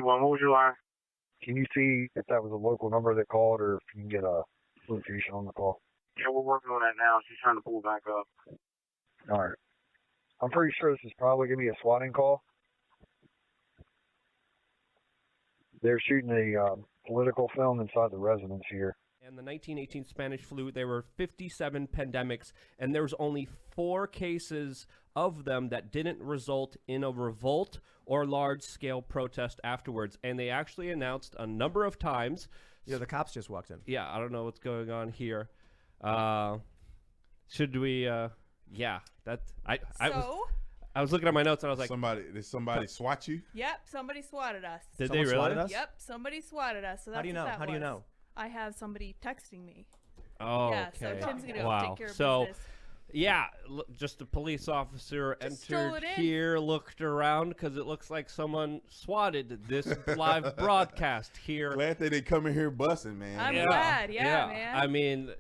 what was your line? Can you see if that was a local number that called or if you can get a location on the call? Yeah, we're working on that now. She's trying to pull back up. All right. I'm pretty sure this is probably going to be a swatting call. They're shooting a political film inside the residence here. And the 1918 Spanish flu, there were 57 pandemics, and there was only 4 cases of them that didn't result in a revolt or large-scale protest afterwards. And they actually announced a number of times. Yeah, the cops just walked in. Yeah, I don't know what's going on here. Should we? Yeah, that I was looking at my notes and I was like, did somebody swat you? Yep, somebody swatted us. Did they really? Swatted us? Yep, somebody swatted us. So that's How do you know? How do you know? I have somebody texting me. Oh, yeah, okay. so Tim's gonna go take care of business. Yeah, just a police officer Just entered here, looked around because it looks like someone swatted this live broadcast here. Glad they didn't come in here busting, man. I'm glad, yeah, man. I mean,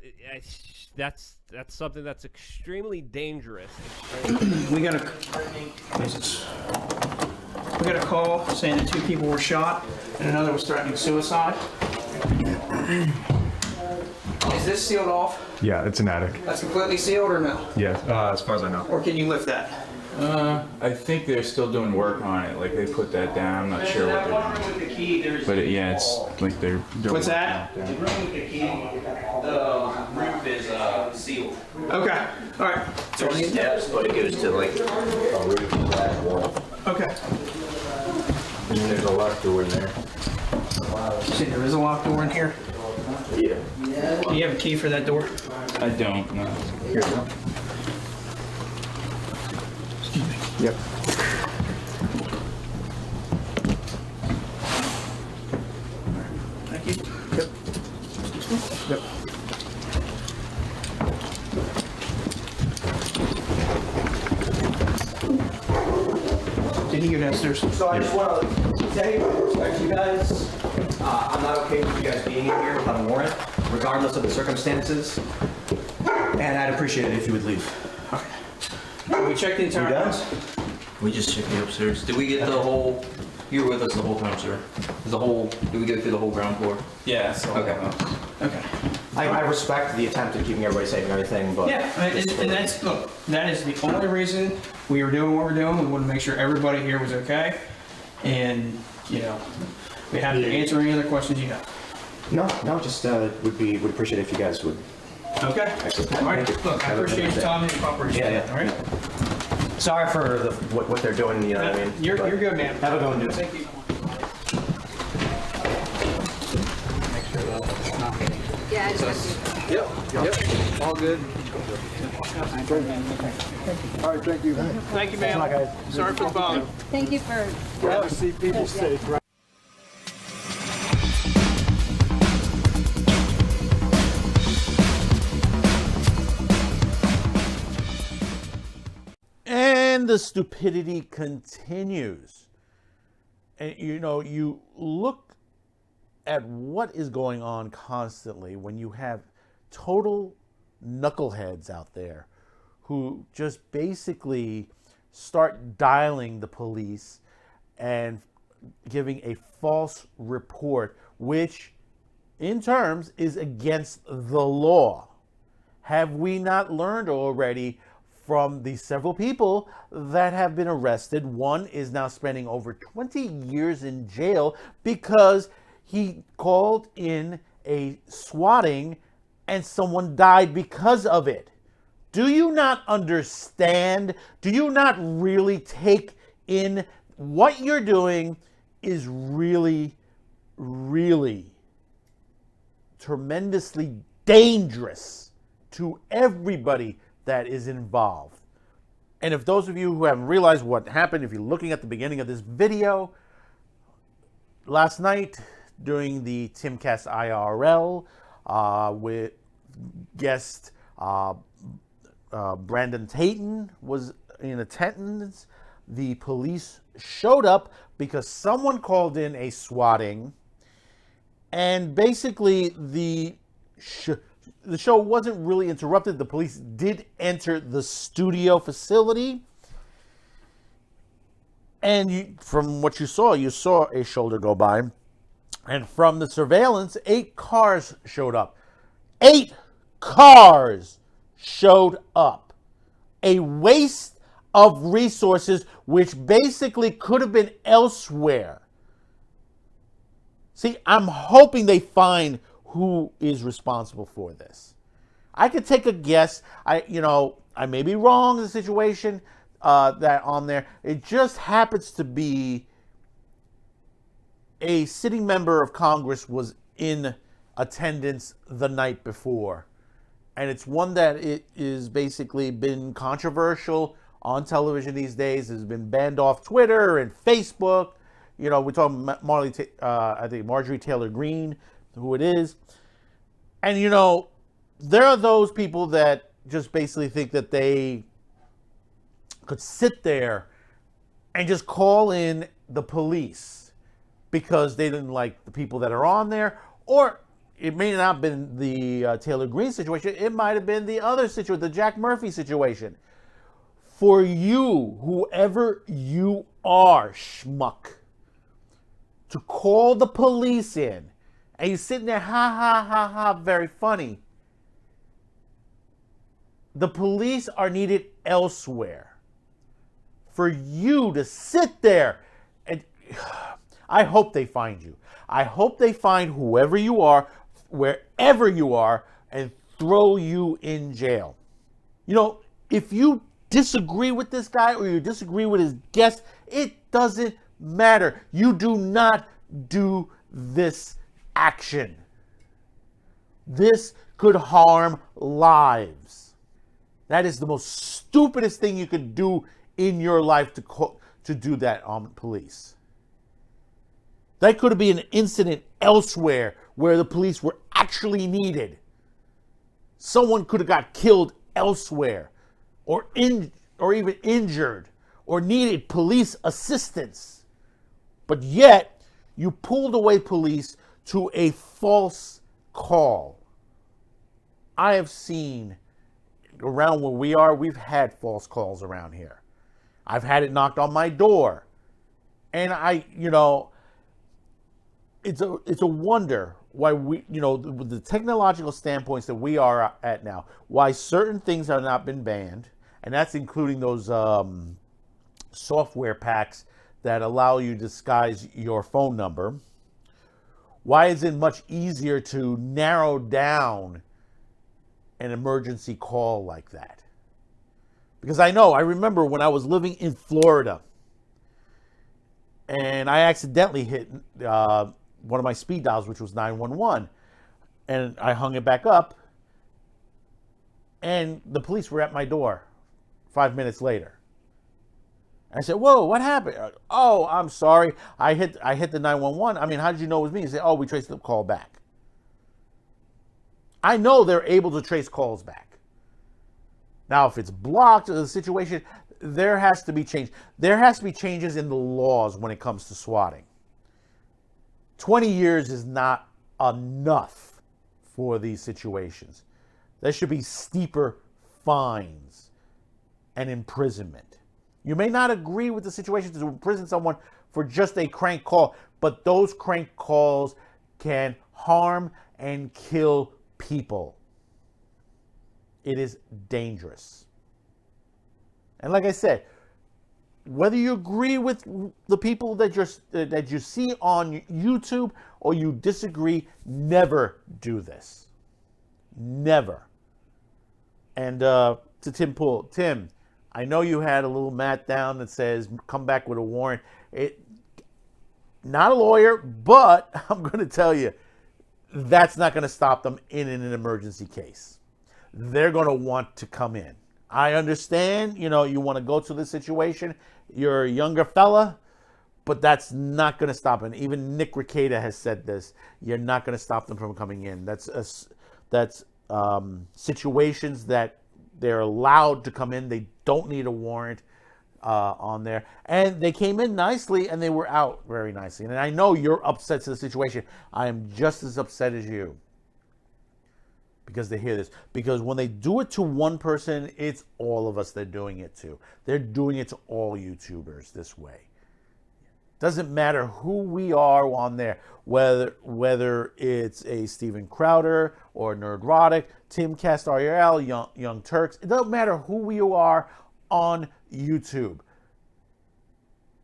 that's something that's extremely dangerous. We got a call saying that 2 people were shot and another was threatening suicide. Is this sealed off? Yeah, it's an attic. That's completely sealed or no? Yeah, as far as I know. Or can you lift that? I think they're still doing work on it. Like they put that down. I'm not sure what they're With the key, there's But yeah, it's like they're What's that? doing The it room with the key, the roof is sealed. Okay, all right. So There's steps, but it goes to like a roof slash wall. Okay. And then there's a locked door in there. See, there is a locked door in here. Yeah. Do you have a key for that door? I don't know. Here you go. Excuse me. Yep. Thank you. Yep. Yep. Did he go downstairs? So I just want to say, respect you guys. I'm not okay with you guys being in here without a warrant, regardless of the circumstances. And I'd appreciate it if you would leave. Okay. We checked the entire house. We just checked the upstairs. Did we get the whole? You were with us the whole time, sir. Did we go through the whole ground floor? Yeah. So, Okay. Okay. I respect the attempt at keeping everybody safe and everything, but Yeah, and that's, look, that is the only reason we were doing what we're doing. We wanted to make sure everybody here was okay. And, you know, we have to answer any other questions you have. no, just would appreciate it if you guys would. Okay. Excellent. All right. Thank you. Look, I appreciate your time and your cooperation. Yeah. All right. Sorry for what they're doing. You know what I mean? You're good, man. Have a good one, dude. Thank you. Yeah, I just Yep. All good. All right, thank you. Thank you, ma'am. Sorry for the bother. thank you for. Glad to see people safe, right? And the stupidity continues. And you know, you look at what is going on constantly when you have total knuckleheads out there who just basically start dialing the police and giving a false report, which in terms is against the law. Have we not learned already from the several people that have been arrested? One is now spending over 20 years in jail because he called in a swatting and someone died because of it. Do you not understand? Do you not really take in what you're doing is really, really tremendously dangerous to everybody that is involved? And if those of you who haven't realized what happened, if you're looking at the beginning of this video, last night during the Timcast IRL with guest Brandon Tatum was in attendance, the police showed up because someone called in a swatting, and basically the show wasn't really interrupted. The police did enter the studio facility, And from what you saw a shoulder go by. And from the surveillance, 8 cars showed up. 8 cars showed up. A waste of resources which basically could have been elsewhere. See, I'm hoping they find who is responsible for this. I could take a guess. I may be wrong in the situation that on there. It just happens to be a sitting member of Congress was in attendance the night before. And it's one that it is basically been controversial on television these days. It's been banned off Twitter and Facebook. You know, we're talking I think Marjorie Taylor Greene, who it is. And, you know, there are those people that just basically think that they could sit there and just call in the police because they didn't like the people that are on there. Or it may not have been the Taylor Greene situation. It might have been the other situation, the Jack Murphy situation. For you, whoever you are, schmuck, to call the police in, and you're sitting there, ha, ha, ha, ha, very funny. The police are needed elsewhere. For you to sit there, and I hope they find you. I hope they find whoever you are, wherever you are, and throw you in jail. You know, if you disagree with this guy or you disagree with his guest, it doesn't matter. You do not do this action. This could harm lives. That is the most stupidest thing you could do in your life to do that on police. That could have been an incident elsewhere where the police were actually needed. Someone could have got killed elsewhere or even injured or needed police assistance. But yet, you pulled away police to a false call. I have seen around where we are, we've had false calls around here. I've had it knocked on my door. And it's a wonder why we, with the technological standpoints that we are at now, why certain things have not been banned, and that's including those software packs that allow you to disguise your phone number. Why is it much easier to narrow down an emergency call like that? Because I remember when I was living in Florida and I accidentally hit one of my speed dials, which was 911, and I hung it back up, and the police were at my door 5 minutes later. I said, "Whoa, what happened?" "Oh, I'm sorry. I hit the 911. I mean, how did you know it was me?" He said, "Oh, we traced the call back." I know they're able to trace calls back. Now, if it's blocked, the situation, there has to be change. There has to be changes in the laws when it comes to swatting. 20 years is not enough for these situations. There should be steeper fines and imprisonment. You may not agree with the situation to imprison someone for just a crank call, but those crank calls can harm and kill people. It is dangerous. And like I said, whether you agree with the people that you see on YouTube or you disagree, never do this. Never. And to Tim Pool, Tim, I know you had a little mat down that says come back with a warrant. Not a lawyer, but I'm going to tell you, that's not going to stop them in an emergency case. They're going to want to come in. I understand, you want to go to this situation. You're a younger fella, but that's not going to stop it. Even Nick Rekieta has said this. You're not going to stop them from coming in. That's situations that they're allowed to come in. They don't need a warrant on there. And they came in nicely and they were out very nicely. And I know you're upset to the situation. I am just as upset as you. Because they hear this. Because when they do it to one person, it's all of us they're doing it to. They're doing it to all YouTubers this way. Doesn't matter who we are on there, whether it's a Steven Crowder or Nerdrotic, Timcast IRL, Young Turks. It doesn't matter who we are on YouTube.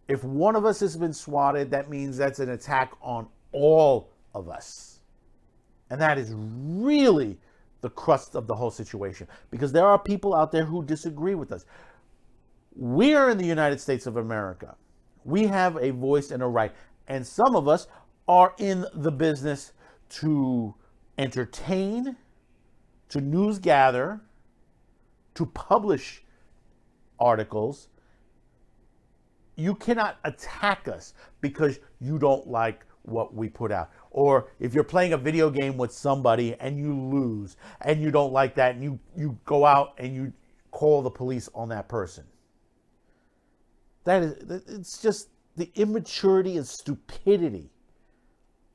If one of us has been swatted, that means that's an attack on all of us. And that is really the crust of the whole situation, because there are people out there who disagree with us. We are in the United States of America. We have a voice and a right. And some of us are in the business to entertain, to news gather, to publish articles. You cannot attack us because you don't like what we put out. Or if you're playing a video game with somebody and you lose and you don't like that, and you go out and you call the police on that person. It's just the immaturity and stupidity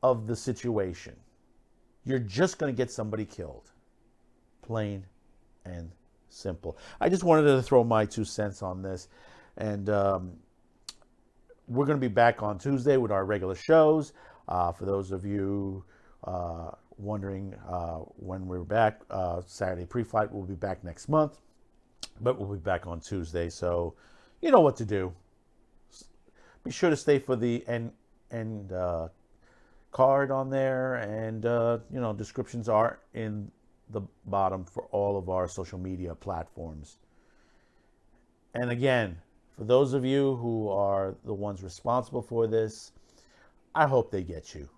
of the situation. You're just going to get somebody killed. Plain and simple. I just wanted to throw my 2 cents on this. And we're going to be back on Tuesday with our regular shows. For those of you wondering when we're back, Saturday pre-flight, we'll be back next month. But we'll be back on Tuesday. So you know what to do. Be sure to stay for the end card on there, and descriptions are in the bottom for all of our social media platforms. And again, for those of you who are the ones responsible for this, I hope they get you.